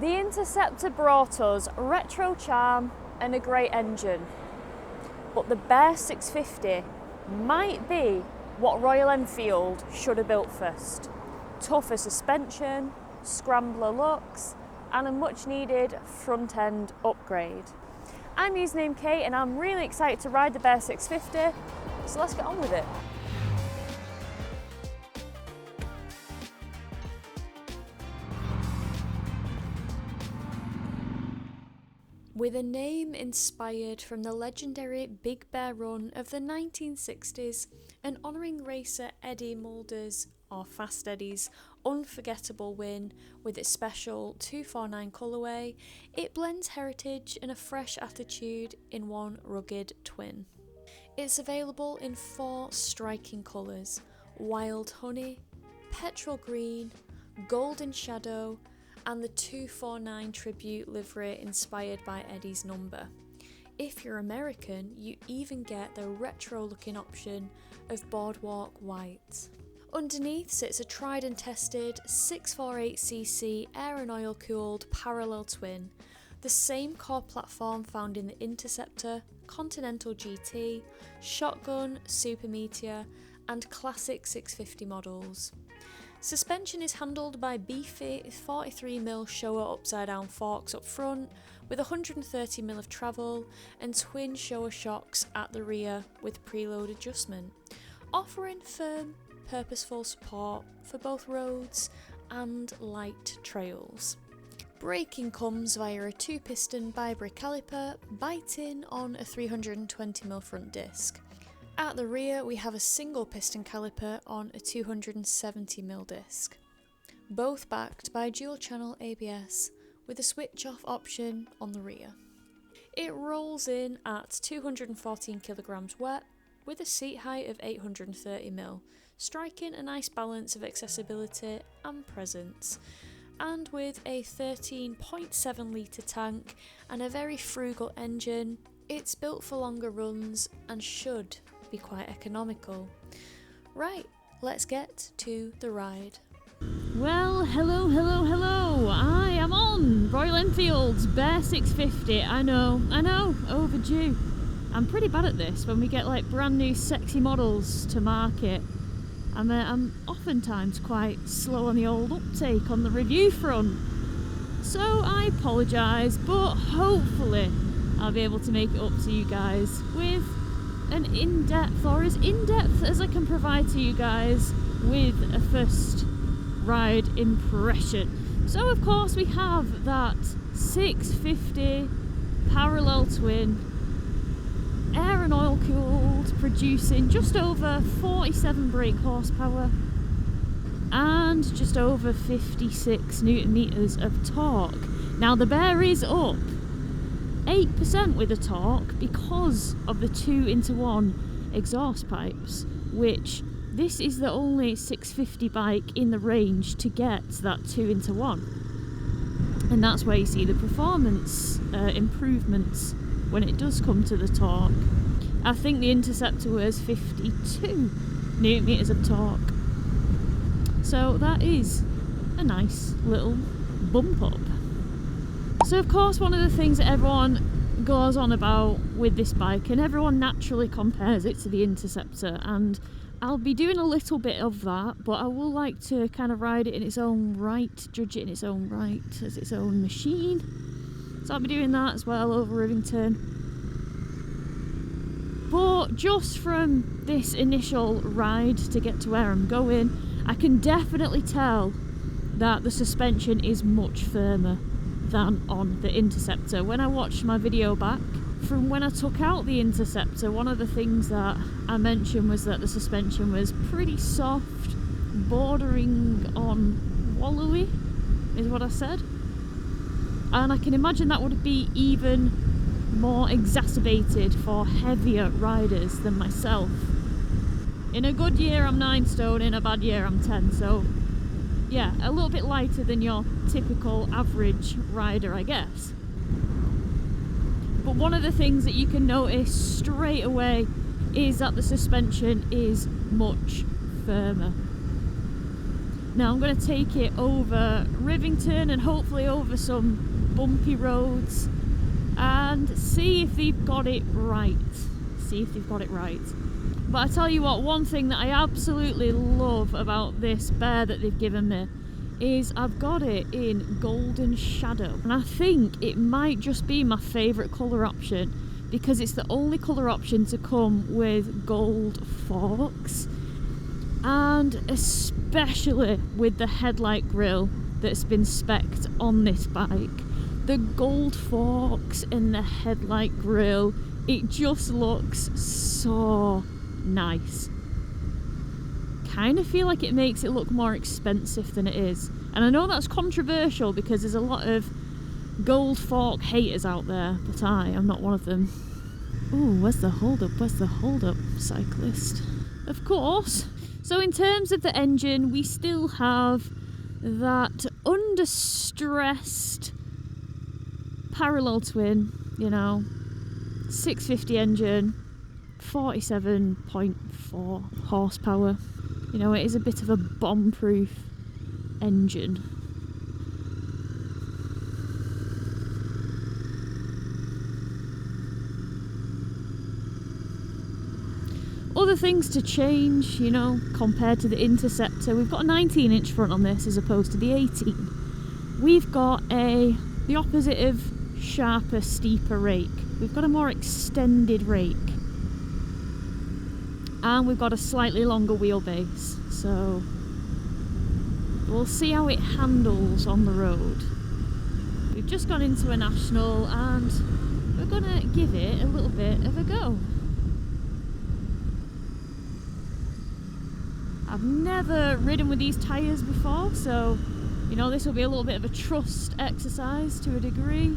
The Interceptor brought us retro charm and a great engine, but the Bear 650 might be what Royal Enfield should have built first. Tougher suspension, Scrambler looks, and a much needed front end upgrade. I'm Usernamekate and I'm really excited to ride the Bear 650, so let's get on with it. With a name inspired from the legendary Big Bear run of the 1960s and honouring racer Eddie Mulder's, or Fast Eddie's, unforgettable win with its special 249 colourway, it blends heritage and a fresh attitude in one rugged twin. It's available in 4 striking colours: Wild Honey, Petrol Green, Golden Shadow, and the 249 tribute livery inspired by Eddie's number. If you're American, you even get the retro looking option of Boardwalk White. Underneath sits a tried and tested 648cc air and oil cooled parallel twin, the same core platform found in the Interceptor, Continental GT, Shotgun, Super Meteor and classic 650 models. Suspension is handled by beefy 43mm Showa upside down forks up front with 130mm of travel and twin Showa shocks at the rear with preload adjustment, offering firm, purposeful support for both roads and light trails. Braking comes via a 2-piston bi-brake caliper biting on a 320mm front disc. At the rear we have a single piston caliper on a 270mm disc, both backed by dual channel ABS with a switch off option on the rear. It rolls in at 214 kilograms wet with a seat height of 830mm, striking a nice balance of accessibility and presence, and with a 13.7 litre tank and a very frugal engine, it's built for longer runs and should be quite economical. Right, let's get to the ride. Well, hello. I am on Royal Enfield's Bear 650. I know, overdue. I'm pretty bad at this when we get like brand new sexy models to market. I'm oftentimes quite slow on the old uptake on the review front. So I apologise, but hopefully I'll be able to make it up to you guys with an in-depth, or as in-depth as I can provide to you guys with a first ride impression. So of course we have that 650 parallel twin, air and oil cooled, producing just over 47 brake horsepower and just over 56 newton meters of torque. Now the Bear is up 8% with the torque because of the 2-into-1 exhaust pipes, which this is the only 650 bike in the range to get that 2-into-1, and that's where you see the performance improvements when it does come to the torque. I think the Interceptor was 52 newton meters of torque, so that is a nice little bump up. So of course one of the things that everyone goes on about with this bike, and everyone naturally compares it to the Interceptor, and I'll be doing a little bit of that, but I will like to kind of ride it in its own right, judge it in its own right as its own machine. So I'll be doing that as well over Rivington. But just from this initial ride to get to where I'm going, I can definitely tell that the suspension is much firmer than on the Interceptor. When I watched my video back from when I took out the Interceptor, one of the things that I mentioned was that the suspension was pretty soft, bordering on wallowy, is what I said. And I can imagine that would be even more exacerbated for heavier riders than myself. In a good year I'm 9 stone, in a bad year I'm 10, so yeah, a little bit lighter than your typical average rider, I guess. But one of the things that you can notice straight away is that the suspension is much firmer. Now I'm going to take it over Rivington and hopefully over some bumpy roads and see if they've got it right. But I tell you what, one thing that I absolutely love about this bear that they've given me is I've got it in Golden Shadow, and I think it might just be my favourite colour option because it's the only colour option to come with gold forks, and especially with the headlight grille that's been spec'd on this bike. The gold forks and the headlight grille, it just looks so nice. Kind of feel like it makes it look more expensive than it is, and I know that's controversial because there's a lot of gold fork haters out there, but I am not one of them. Ooh, where's the hold up, cyclist? Of course. So in terms of the engine, we still have that under-stressed parallel twin, 650 engine, 47.4 horsepower. It is a bit of a bomb-proof engine. Other things to change, compared to the Interceptor. We've got a 19-inch front on this as opposed to the 18. We've got the opposite of sharper, steeper rake. We've got a more extended rake. And we've got a slightly longer wheelbase. So we'll see how it handles on the road. We've just gone into a national and we're going to give it a little bit of a go. I've never ridden with these tyres before, so this will be a little bit of a trust exercise to a degree.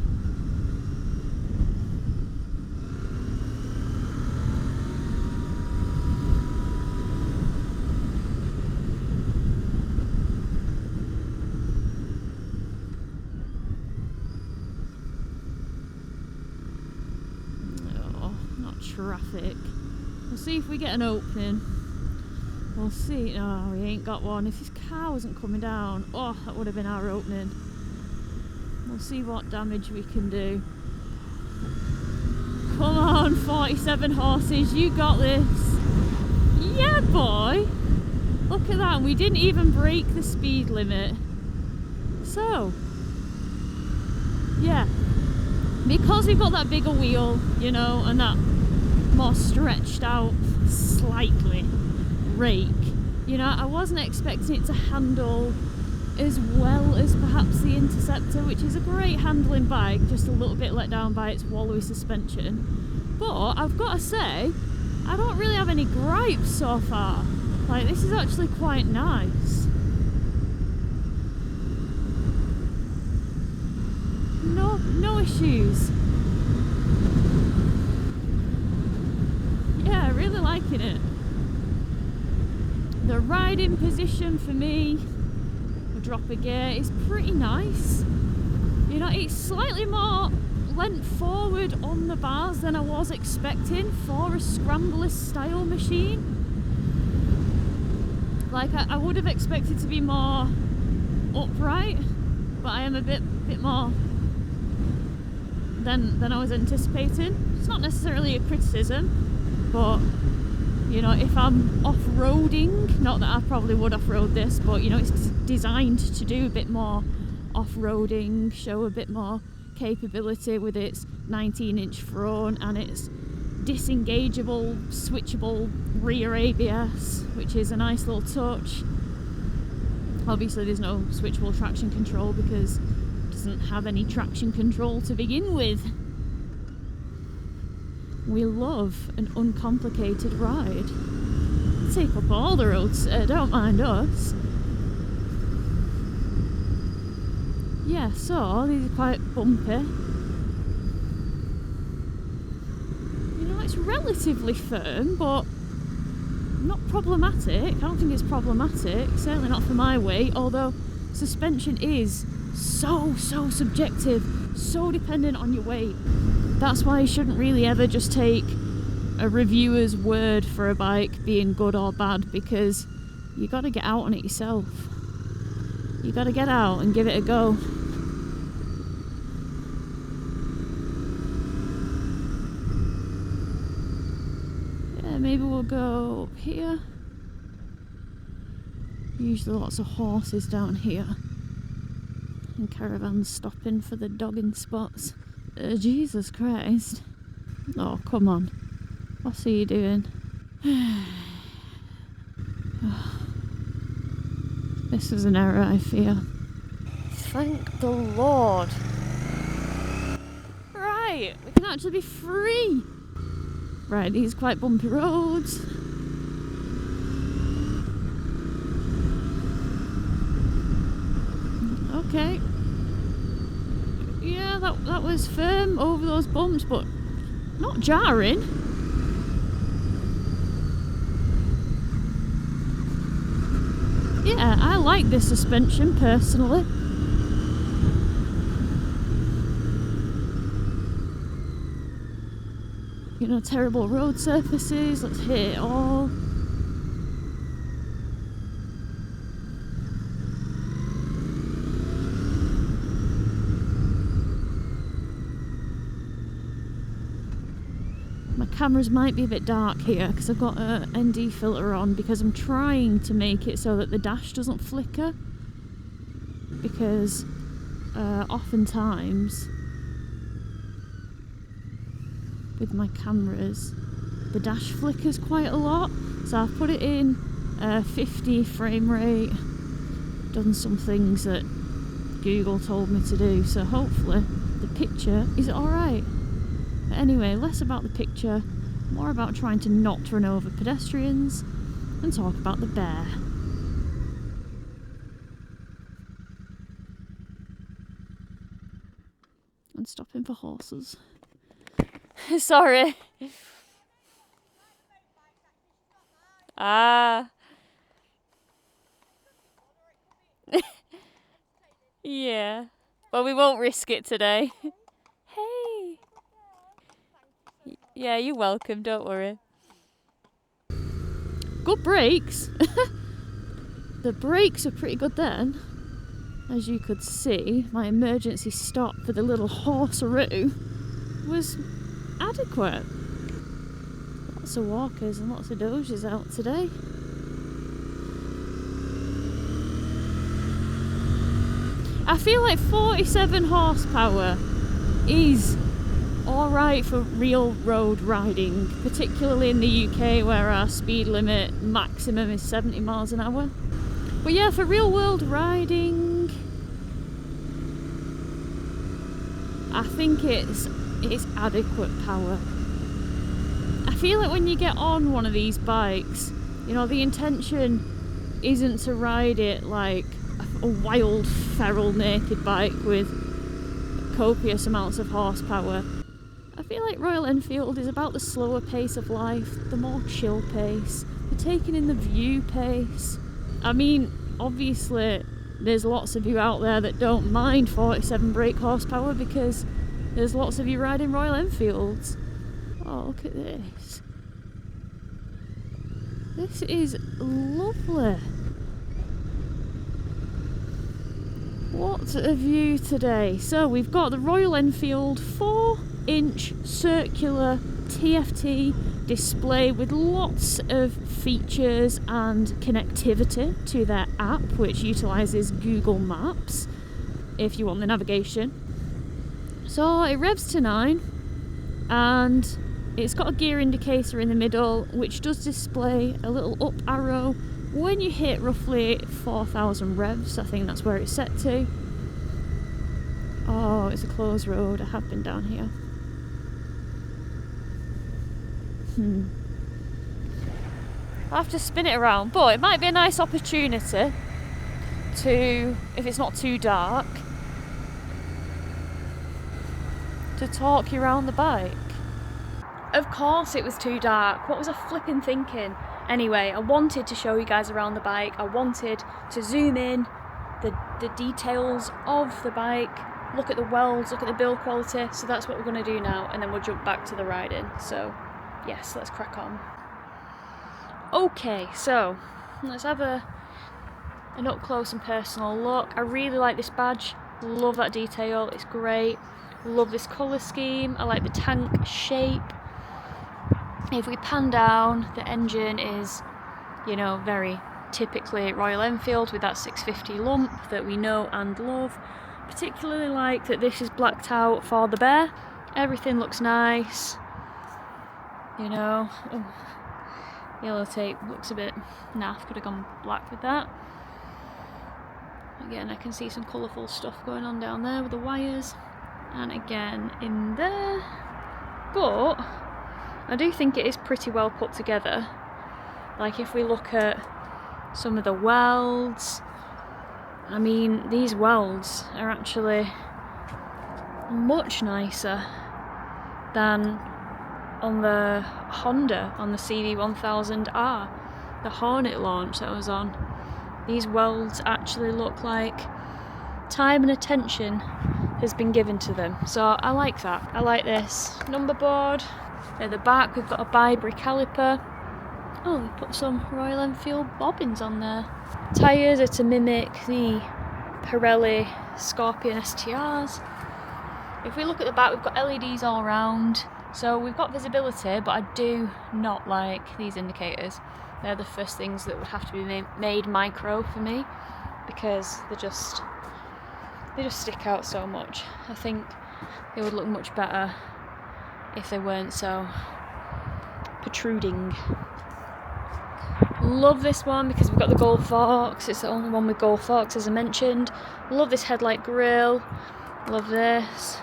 Oh, not traffic. We'll see if we get an opening. We'll see. No, we ain't got one. If this car wasn't coming down, oh, that would have been our opening. We'll see what damage we can do. Come on, 47 horses, you got this. Yeah, boy. Look at that. We didn't even break the speed limit. So, yeah. Because we've got that bigger wheel, and that more stretched out slightly rake, I wasn't expecting it to handle as well as perhaps the Interceptor, which is a great handling bike, just a little bit let down by its wallowy suspension. But I've got to say, I don't really have any gripes so far. Like, this is actually quite nice. No issues. Yeah, really liking it. The riding position for me, we'll drop a gear, is pretty nice. It's slightly more lent forward on the bars than I was expecting for a Scrambler style machine. Like, I would have expected to be more upright, but I am a bit more than I was anticipating. It's not necessarily a criticism, but if I'm off-roading, not that I probably would off-road this, but it's designed to do a bit more off-roading, show a bit more capability with its 19-inch front and its disengageable, switchable rear ABS, which is a nice little touch. Obviously there's no switchable traction control because it doesn't have any traction control to begin with. We love an uncomplicated ride. Take up all the roads, don't mind us. Yeah, so these are quite bumpy. It's relatively firm, but not problematic. I don't think it's problematic, certainly not for my weight, although suspension is so subjective, so dependent on your weight. That's why you shouldn't really ever just take a reviewer's word for a bike being good or bad, because you got to get out on it yourself. You gotta get out and give it a go. Yeah, maybe we'll go up here. Usually lots of horses down here. And caravans stopping for the dogging spots. Jesus Christ. Oh, come on. What's he doing? This is an error, I fear. Thank the Lord. Right, we can actually be free. Right, these are quite bumpy roads. Okay. Yeah, that was firm over those bumps, but not jarring. Yeah, I like this suspension personally. You know, terrible road surfaces, let's hit it all. My cameras might be a bit dark here because I've got a ND filter on because I'm trying to make it so that the dash doesn't flicker, because oftentimes with my cameras the dash flickers quite a lot, so I've put it in 50 frame rate, done some things that Google told me to do, so hopefully the picture is alright. But anyway, less about the picture, more about trying to not run over pedestrians and talk about the bear. And stopping for horses. Sorry. Yeah. Well, we won't risk it today. Hey. Yeah, you're welcome, don't worry. Good brakes. The brakes are pretty good then. As you could see, my emergency stop for the little horseroo was adequate. Lots of walkers and lots of doges out today. I feel like 47 horsepower is alright for real road riding, particularly in the UK where our speed limit maximum is 70 miles an hour. But yeah, for real world riding, I think it's adequate power. I feel like when you get on one of these bikes, you know, the intention isn't to ride it like a wild, feral, naked bike with copious amounts of horsepower. I feel like Royal Enfield is about the slower pace of life, the more chill pace, the taking in the view pace. I mean, obviously there's lots of you out there that don't mind 47 brake horsepower because there's lots of you riding Royal Enfields. Oh, look at this. This is lovely. What a view today. So we've got the Royal Enfield 4-inch circular TFT display with lots of features and connectivity to their app, which utilises Google Maps if you want the navigation. So it revs to 9 and it's got a gear indicator in the middle which does display a little up arrow when you hit roughly 4,000 revs. I think that's where it's set to. Oh, it's a closed road. I have been down here. I'll have to spin it around, but it might be a nice opportunity to, if it's not too dark, to talk you around the bike. Of course it was too dark. What was I flipping thinking? Anyway, I wanted to show you guys around the bike. I wanted to zoom in the details of the bike, look at the welds, look at the build quality. So that's what we're going to do now, and then we'll jump back to the riding. So yes, let's crack on. Okay, so let's have a an up close and personal look. I really like this badge, love that detail, it's great. Love this colour scheme, I like the tank shape. If we pan down, the engine is, you know, very typically Royal Enfield with that 650 lump that we know and love. Particularly like that this is blacked out for the Bear. Everything looks nice, you know. Oh, yellow tape looks a bit naff, could have gone black with that. Again, I can see some colourful stuff going on down there with the wires. And again in there, but I do think it is pretty well put together. Like if we look at some of the welds, I mean these welds are actually much nicer than on the Honda, on the CV1000R, the Hornet launch that I was on. These welds actually look like time and attention has been given to them, so I like that. I like this number board. At the back we've got a Bibury caliper. Oh, we put some Royal Enfield bobbins on there. Tyres are to mimic the Pirelli Scorpion STRs. If we look at the back, we've got LEDs all around, so we've got visibility, but I do not like these indicators. They're the first things that would have to be made micro for me, because they just stick out so much. I think they would look much better if they weren't so protruding. Love this one because we've got the gold forks. It's the only one with gold forks, as I mentioned. Love this headlight grille. Love this.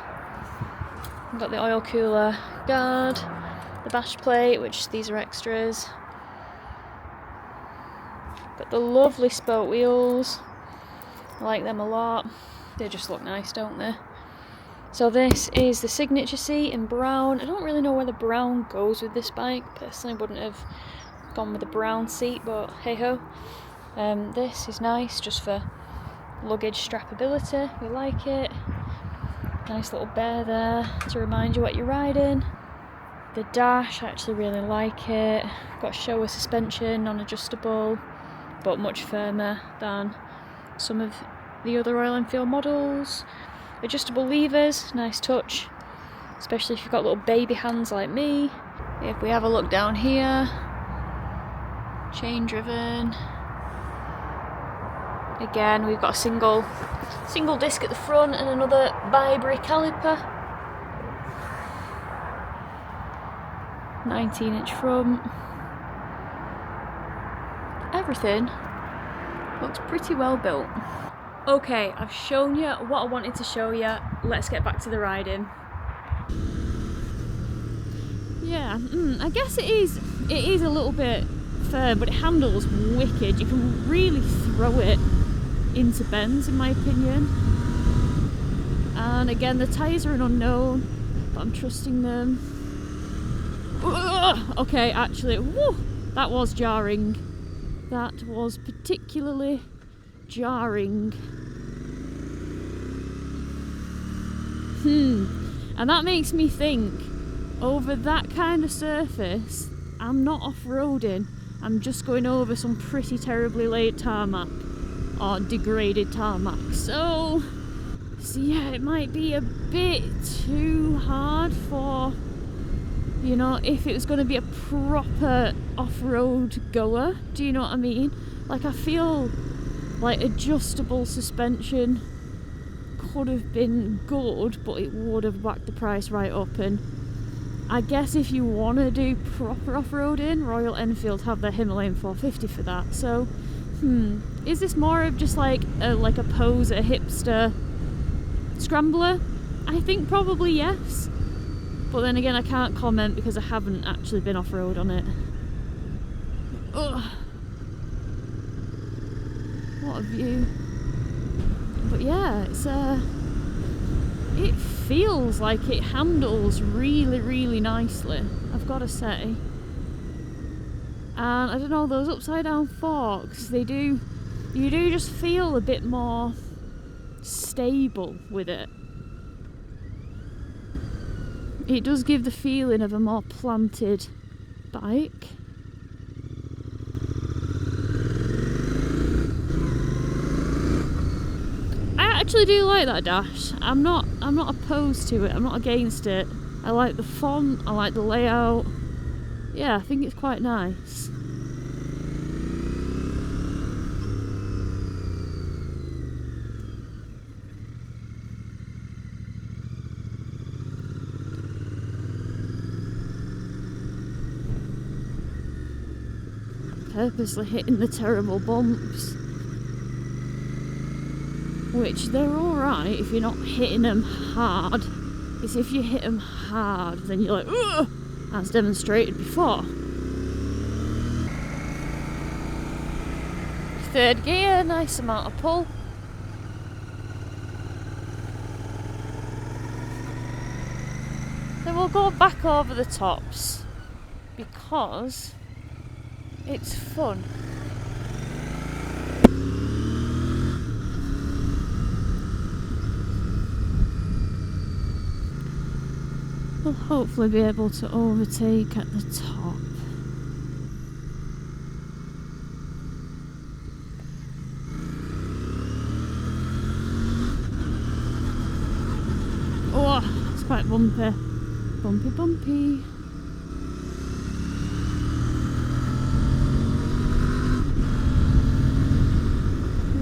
We've got the oil cooler guard, the bash plate, which these are extras. Got the lovely spoke wheels. I like them a lot. They just look nice, don't they? So this is the signature seat in brown. I don't really know where the brown goes with this bike. Personally, wouldn't have gone with the brown seat, but hey ho. This is nice just for luggage strappability. We like it. Nice little bear there to remind you what you're riding. The dash, I actually really like it. Got Showa suspension, non-adjustable, but much firmer than some of the other Royal Enfield models. Adjustable levers, nice touch, especially if you've got little baby hands like me. If we have a look down here, chain driven. Again, we've got a single disc at the front and another Bibury caliper. 19-inch front. Everything looks pretty well built. Okay, I've shown you what I wanted to show you. Let's get back to the riding. Yeah, I guess it is a little bit firm, but it handles wicked. You can really throw it into bends, in my opinion. And again, the tyres are an unknown, but I'm trusting them. Okay, actually, woo, that was jarring. That was particularly jarring. And that makes me think, over that kind of surface, I'm not off-roading. I'm just going over some pretty terribly laid tarmac, or degraded tarmac. So yeah, it might be a bit too hard for, you know, if it was going to be a proper off-road goer. Do you know what I mean? Like, I feel like adjustable suspension could have been good, but it would have whacked the price right up. And I guess if you want to do proper off-roading, Royal Enfield have their Himalayan 450 for that. So, is this more of just like a poser hipster scrambler? I think probably yes. But then again, I can't comment because I haven't actually been off-road on it. Ugh. What a view. But yeah, it feels like it handles really, really nicely, I've got to say. And I don't know, those upside down forks, you do just feel a bit more stable with it. It does give the feeling of a more planted bike. actually do like that dash. I'm not opposed to it. I'm not against it. I like the font. I like the layout. Yeah, I think it's quite nice. Purposely hitting the terrible bumps, which they're alright if you're not hitting them hard. It's if you hit them hard, then you're like, ugh, as demonstrated before. Third gear, nice amount of pull. Then we'll go back over the tops because it's fun. We'll hopefully be able to overtake at the top. Oh, it's quite bumpy. Bumpy, bumpy.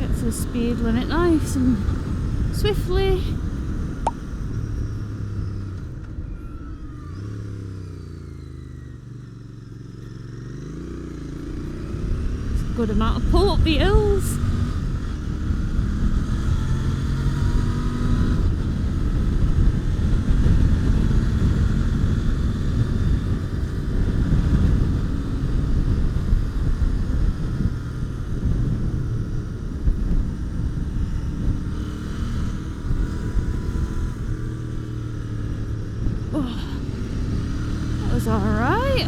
Get to the speed limit nice and swiftly. Good amount of pull up the hills. Oh, that was alright.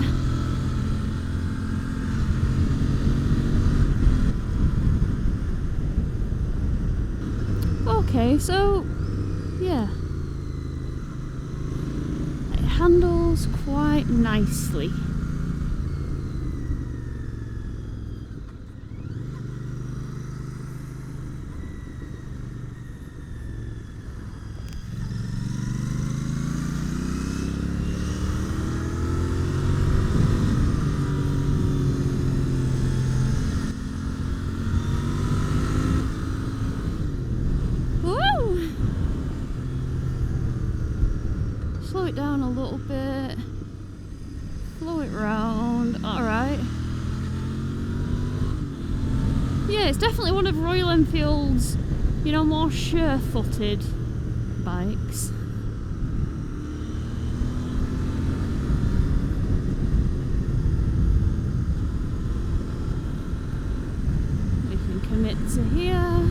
Okay, so yeah, it handles quite nicely. Slow it down a little bit, flow it round, alright. Yeah, it's definitely one of Royal Enfield's, you know, more sure-footed bikes. We can commit to here.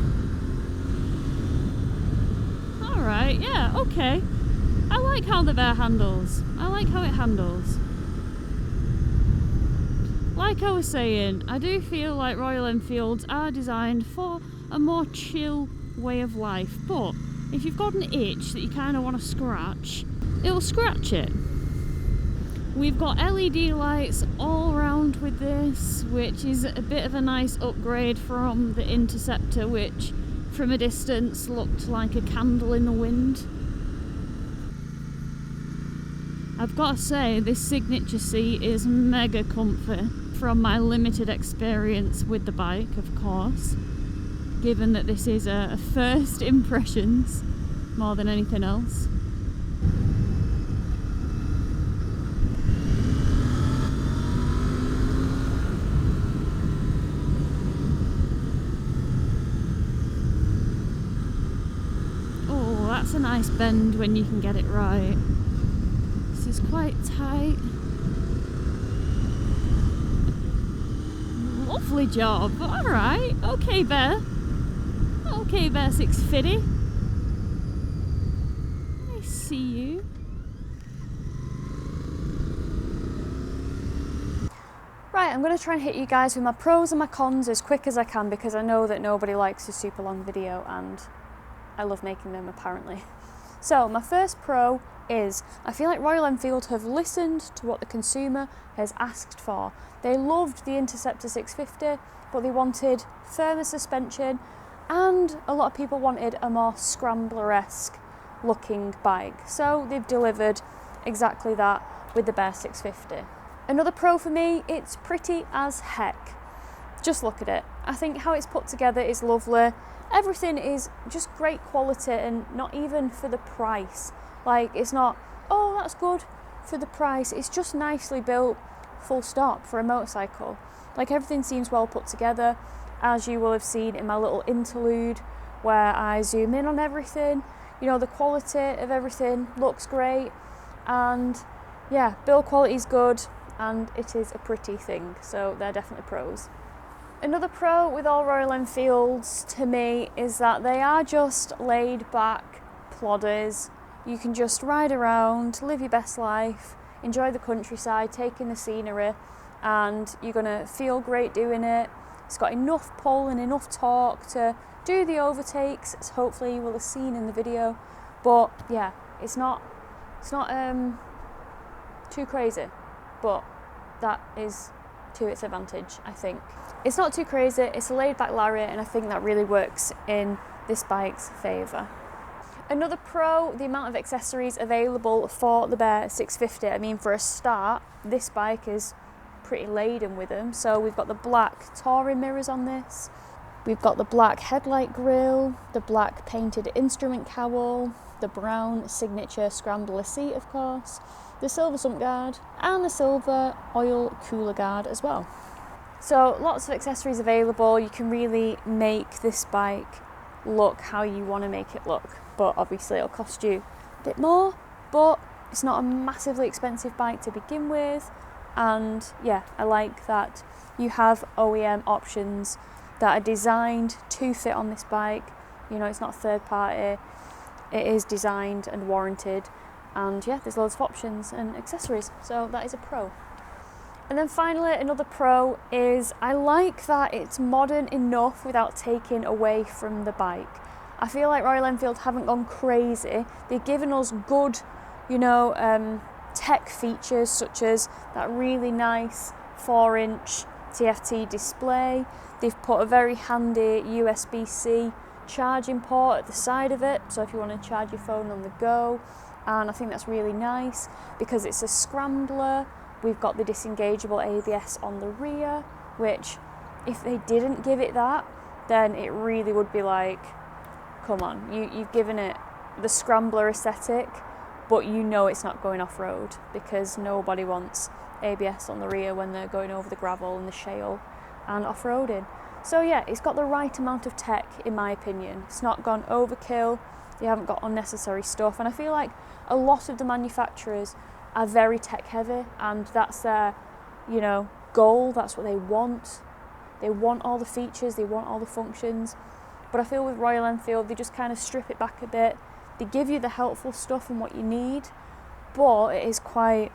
Alright, yeah, okay. I like how the Bear handles. I like how it handles. Like I was saying, I do feel like Royal Enfields are designed for a more chill way of life, but if you've got an itch that you kind of want to scratch, it'll scratch it. We've got LED lights all around with this, which is a bit of a nice upgrade from the Interceptor, which from a distance looked like a candle in the wind. I've got to say, this signature seat is mega comfy from my limited experience with the bike, of course, given that this is a first impressions more than anything else. Oh, that's a nice bend when you can get it right. Is quite tight. Lovely job. Alright. Okay, Bear. Okay, Bear 650. I see you. Right, I'm going to try and hit you guys with my pros and my cons as quick as I can because I know that nobody likes a super long video and I love making them apparently. So my first pro is I feel like Royal Enfield have listened to what the consumer has asked for. They loved the Interceptor 650, but they wanted firmer suspension and a lot of people wanted a more Scrambler-esque looking bike, so they've delivered exactly that with the Bear 650. Another pro for me, it's pretty as heck. Just look at it. I think how it's put together is lovely. Everything is just great quality, and not even for the price. Like, it's not, oh, that's good for the price. It's just nicely built, full stop, for a motorcycle. Like, everything seems well put together, as you will have seen in my little interlude where I zoom in on everything. You know, the quality of everything looks great, and yeah, build quality is good, and it is a pretty thing, so they're definitely pros. Another pro with all Royal Enfields to me is that they are just laid back plodders. You can just ride around, live your best life, enjoy the countryside, take in the scenery, and you're gonna feel great doing it. It's got enough pull and enough torque to do the overtakes, as hopefully you will have seen in the video. But yeah, it's not too crazy, but that is to its advantage, I think. It's not too crazy, it's a laid back lariat, and I think that really works in this bike's favour. Another pro, the amount of accessories available for the Bear 650. I mean, for a start, this bike is pretty laden with them. So we've got the black touring mirrors on this, we've got the black headlight grille, the black painted instrument cowl, the brown signature Scrambler seat, of course, the silver sump guard, and the silver oil cooler guard as well. So lots of accessories available. You can really make this bike look how you want to make it look, but obviously it'll cost you a bit more, but it's not a massively expensive bike to begin with. And yeah, I like that you have OEM options that are designed to fit on this bike. You know, it's not third party, it is designed and warranted, and yeah, there's loads of options and accessories, so that is a pro. And then finally, another pro is I like that it's modern enough without taking away from the bike. I feel like Royal Enfield haven't gone crazy. They've given us good, you know, tech features, such as that really nice 4-inch TFT display. They've put a very handy USB-C charging port at the side of it, so if you want to charge your phone on the go, and I think that's really nice because it's a Scrambler. We've got the disengageable ABS on the rear, which if they didn't give it that, then it really would be like, come on, you've given it the Scrambler aesthetic, but you know it's not going off-road, because nobody wants ABS on the rear when they're going over the gravel and the shale and off-roading. So yeah, it's got the right amount of tech, in my opinion. It's not gone overkill, they haven't got unnecessary stuff, and I feel like a lot of the manufacturers are very tech heavy, and that's their, you know, goal. That's what they want. They want all the features, they want all the functions. But I feel with Royal Enfield, they just kind of strip it back a bit. They give you the helpful stuff and what you need, but it is quite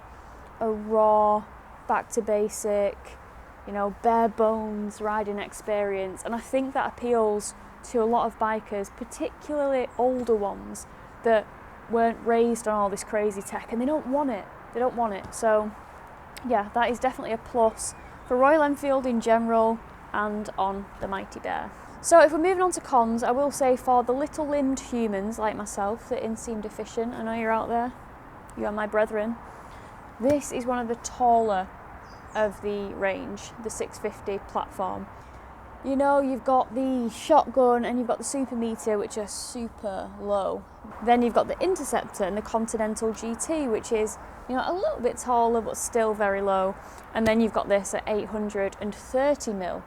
a raw, back to basic, you know, bare bones riding experience. And I think that appeals to a lot of bikers, particularly older ones that weren't raised on all this crazy tech, and they don't want it. They don't want it. So yeah, that is definitely a plus for Royal Enfield in general and on the Mighty Bear. So if we're moving on to cons, I will say for the little limbed humans like myself, the inseam deficient, I know you're out there, you are my brethren, this is one of the taller of the range, the 650 platform. You know, you've got the Shotgun and you've got the Super Meter, which are super low. Then you've got the Interceptor and the Continental GT, which is, you know, a little bit taller but still very low. And then you've got this at 830mm.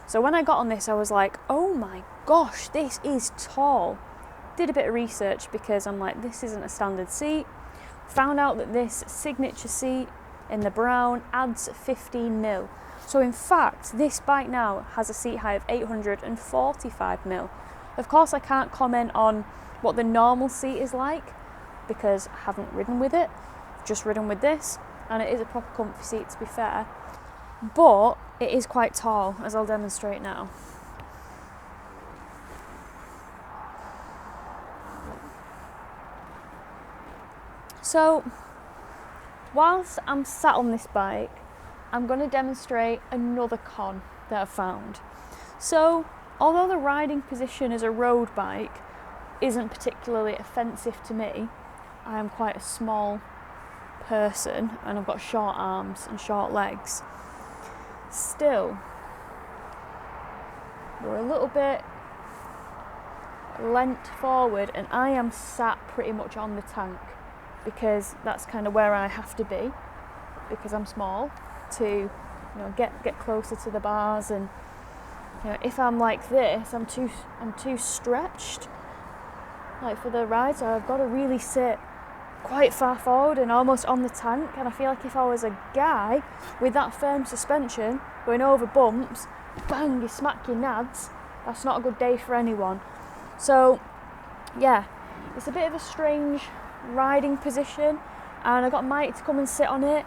So when I got on this, I was like, oh my gosh, this is tall. Did a bit of research because I'm like, this isn't a standard seat. Found out that this signature seat in the brown adds 15mm. So in fact, this bike now has a seat height of 845mm. Of course, I can't comment on what the normal seat is like because I haven't ridden with it. I've just ridden with this, and it is a proper comfy seat, to be fair. But it is quite tall, as I'll demonstrate now. So, whilst I'm sat on this bike, I'm going to demonstrate another con that I've found. So, although the riding position as a road bike isn't particularly offensive to me, I am quite a small person and I've got short arms and short legs. Still, we're a little bit leant forward and I am sat pretty much on the tank because that's kind of where I have to be because I'm small to get closer to the bars, and if I'm like this I'm too stretched like for the ride, so I've got to really sit quite far forward and almost on the tank, and I feel like if I was a guy with that firm suspension going over bumps, bang, you smack your nads, that's not a good day for anyone. So yeah, it's a bit of a strange riding position, and I got Mike to come and sit on it,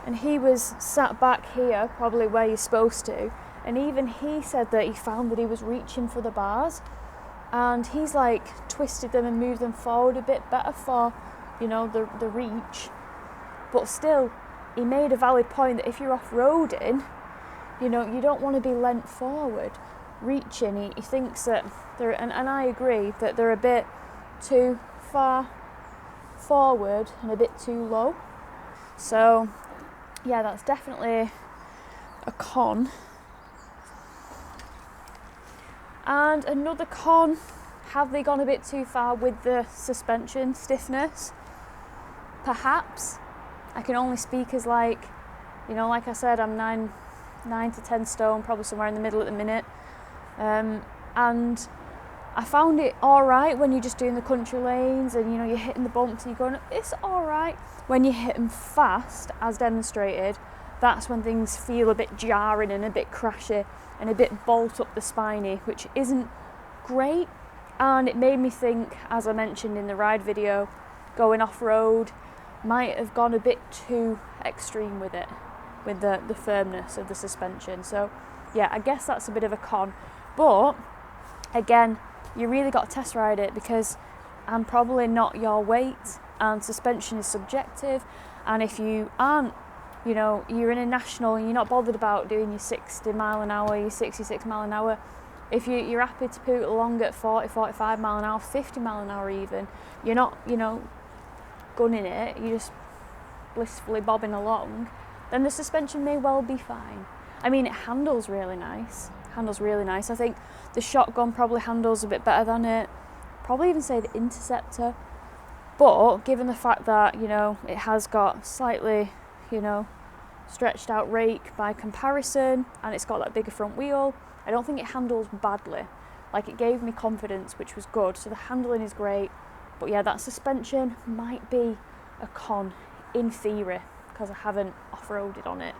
and he was sat back here, probably where you're supposed to, and even he said that he found that he was reaching for the bars, and he's like twisted them and moved them forward a bit better for the reach. But still, he made a valid point that if you're off-roading, you don't want to be leant forward reaching. He thinks that they're, and I agree, that they're a bit too far forward and a bit too low. So yeah, that's definitely a con. And another con, have they gone a bit too far with the suspension stiffness? Perhaps. I can only speak as like I said, I'm 9 to 10 stone, probably somewhere in the middle at the minute. And I found it alright when you're just doing the country lanes and you're hitting the bumps and you're going, it's alright. When you hit them fast, as demonstrated, that's when things feel a bit jarring and a bit crashy and a bit bolt up the spiny, which isn't great. And it made me think, as I mentioned in the ride video, going off-road might have gone a bit too extreme with it, with the firmness of the suspension. So yeah, I guess that's a bit of a con. But again, you really got to test ride it, because I'm probably not your weight and suspension is subjective, and if you aren't, you're in a national and you're not bothered about doing your 60 mile an hour, your 66 mile an hour, if you're happy to poot along at 40, 45 mile an hour, 50 mile an hour even, you're not, gunning it, you're just blissfully bobbing along, then the suspension may well be fine. I mean, it handles really nice. I think the Shotgun probably handles a bit better than it. Probably even say the Interceptor. But given the fact that, it has got slightly, stretched out rake by comparison, and it's got that bigger front wheel, I don't think it handles badly. Like, it gave me confidence, which was good. So the handling is great. But yeah, that suspension might be a con in theory, because I haven't off-roaded on it.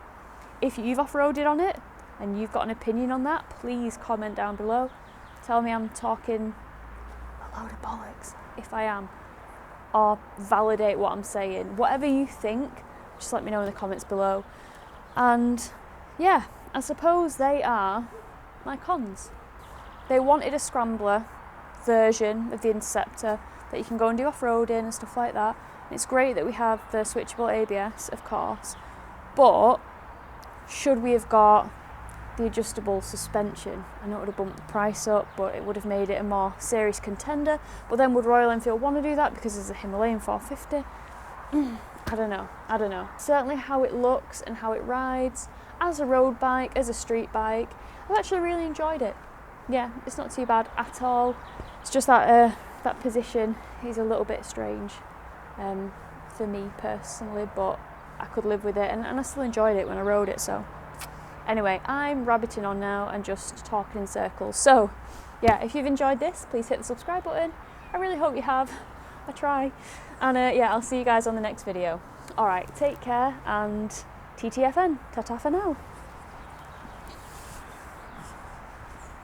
If you've off-roaded on it and you've got an opinion on that, please comment down below. Tell me I'm talking a load of bollocks, if I am, or validate what I'm saying. Whatever you think, just let me know in the comments below. And yeah, I suppose they are my cons. They wanted a Scrambler version of the Interceptor that you can go and do off-roading and stuff like that. And it's great that we have the switchable ABS, of course, but should we have got the adjustable suspension? I know it would have bumped the price up, but it would have made it a more serious contender. But then would Royal Enfield want to do that because there's a Himalayan 450? I don't know. Certainly how it looks and how it rides as a road bike, as a street bike, I've actually really enjoyed it. Yeah, it's not too bad at all. It's just that that position is a little bit strange for me personally, but I could live with it, and I still enjoyed it when I rode it. So anyway, I'm rabbiting on now and just talking in circles. So yeah, if you've enjoyed this, please hit the subscribe button. I really hope you have. I try. And yeah, I'll see you guys on the next video. Alright, take care, and TTFN. Ta-ta for now.